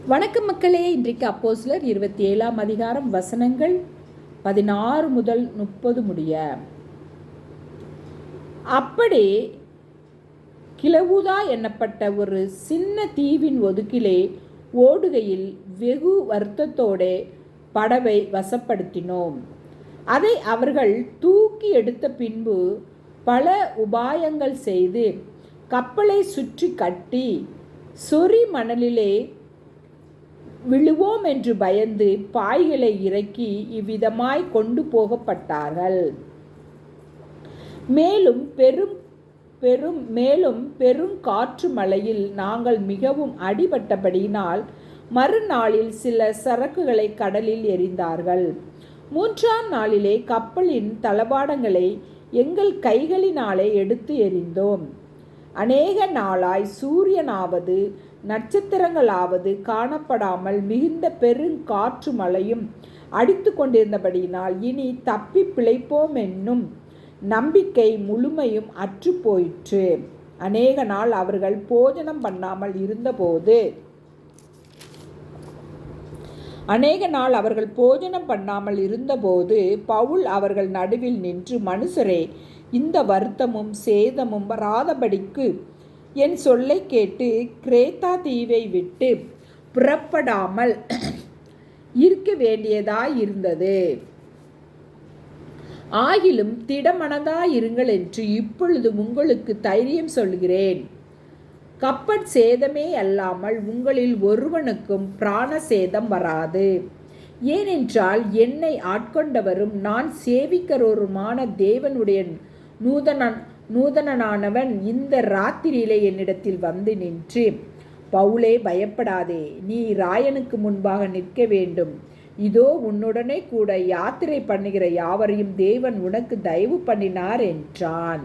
வணக்கம் மக்களே. இன்றைக்கு அப்போஸ்தலர் 27ஆம் அதிகாரம் வசனங்கள் 16 முதல் 30 முடிய. அப்படி கிலவுதா என்னப்பட்ட ஒரு சின்ன தீவின் ஒதுக்கிலே ஓடுகையில் வெகு வருத்தத்தோடே படவை வசப்படுத்தினோம். அதை அவர்கள் தூக்கி எடுத்த பின்பு பல உபாயங்கள் செய்து கப்பலை சுற்றி கட்டி சொறி மணலிலே விழுவோம் என்று பயந்து பாய்களை இறக்கி இவ்விதமாய் கொண்டு போகப்பட்டார்கள். மேலும் பெரும் காற்று மழையில் நாங்கள் மிகவும் அடிபட்டபடியினால் மறுநாளில் சில சரக்குகளை கடலில் எறிந்தார்கள். 3ஆம் நாளிலே கப்பலின் தளபாடங்களை எங்கள் கைகளினாலே எடுத்து எறிந்தோம். அநேக நாளாய் சூரியனாவது நட்சத்திரங்களாவது காணப்படாமல் மிகுந்த பெருங்காற்று மழையும் அடித்து கொண்டிருந்தபடியினால் இனி தப்பி பிழைப்போம் என்னும் நம்பிக்கை முழுமையும் அற்று போயிற்று. அநேக நாள் அவர்கள் போஜனம் பண்ணாமல் இருந்தபோது பவுல் அவர்கள் நடுவில் நின்று, மனுஷரே, இந்த வருத்தமும் சேதமும் வராதபடிக்கு என் சொல்லை கேட்டு கிரேத்தா தீவை விட்டு புறப்படாமல் இருக்க வேண்டியதாயிருந்தது. ஆகிலும் திடமனதாயிருங்கள் என்று இப்பொழுது உங்களுக்கு தைரியம் சொல்கிறேன். கப்பற் சேதமே அல்லாமல் உங்களில் ஒருவனுக்கும் பிராண சேதம் வராது. ஏனென்றால் என்னை ஆட்கொண்டவரும் நான் சேவிக்கிறவருமான தேவனுடைய நூதனனானவன் இந்த ராத்திரியிலே என்னிடத்தில் வந்து நின்று, பவுலே, பயப்படாதே, நீ ராயனுக்கு முன்பாக நிற்க வேண்டும். இதோ உன்னுடனே கூட யாத்திரை பண்ணுகிற யாவரையும் தேவன் உனக்கு தயவு பண்ணினார் என்றான்.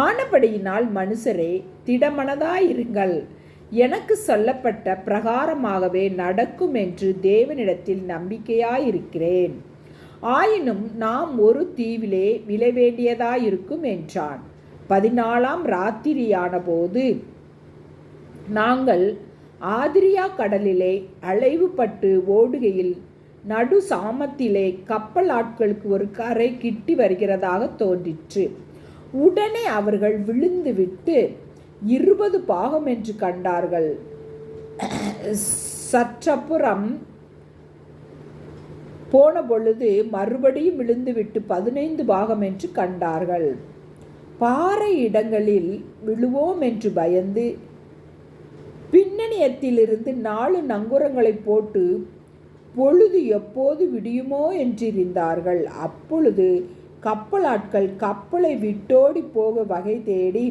ஆனபடியினால் மனுஷரே, திடமனதாயிருங்கள். எனக்கு சொல்லப்பட்ட பிரகாரமாகவே நடக்கும் என்று தேவனிடத்தில் நம்பிக்கையாயிருக்கிறேன். ஆயினும் நாம் ஒரு தீவிலே விழவேண்டியதாயிருக்கும் என்றான். 14ஆம் ராத்திரியான போது நாங்கள் ஆதிரியா கடலிலே அலைவுபட்டு ஓடுகையில் நடு சாமத்திலே கப்பல் ஆட்களுக்கு ஒரு கரை கிட்டி வருகிறதாக தோன்றிற்று. உடனே அவர்கள் விழுந்து விட்டு 20 பாகம் என்று கண்டார்கள். சற்றப்புறம் போன பொழுது மறுபடியும் விழுந்துவிட்டு 15 பாகம் என்று கண்டார்கள். பாறை இடங்களில் விழுவோம் என்று பயந்து பின்னணியத்திலிருந்து 4 நங்கூரங்களை போட்டு பொழுது எப்போது விடியுமோ என்றிருந்தார்கள். அப்பொழுது கப்பலாட்கள் கப்பலை விட்டோடி போக வகை தேடி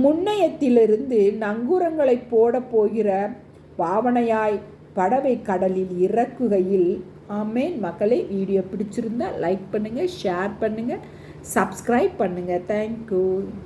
முன்னையத்திலிருந்து நங்கூரங்களை போட போகிற பாவனையாய் படவை கடலில் இறக்குகையில். ஆமேன். மக்களே, வீடியோ பிடிச்சிருந்தா லைக் பண்ணுங்கள், ஷேர் பண்ணுங்கள், சப்ஸ்கிரைப் பண்ணுங்கள். தேங்க்யூ.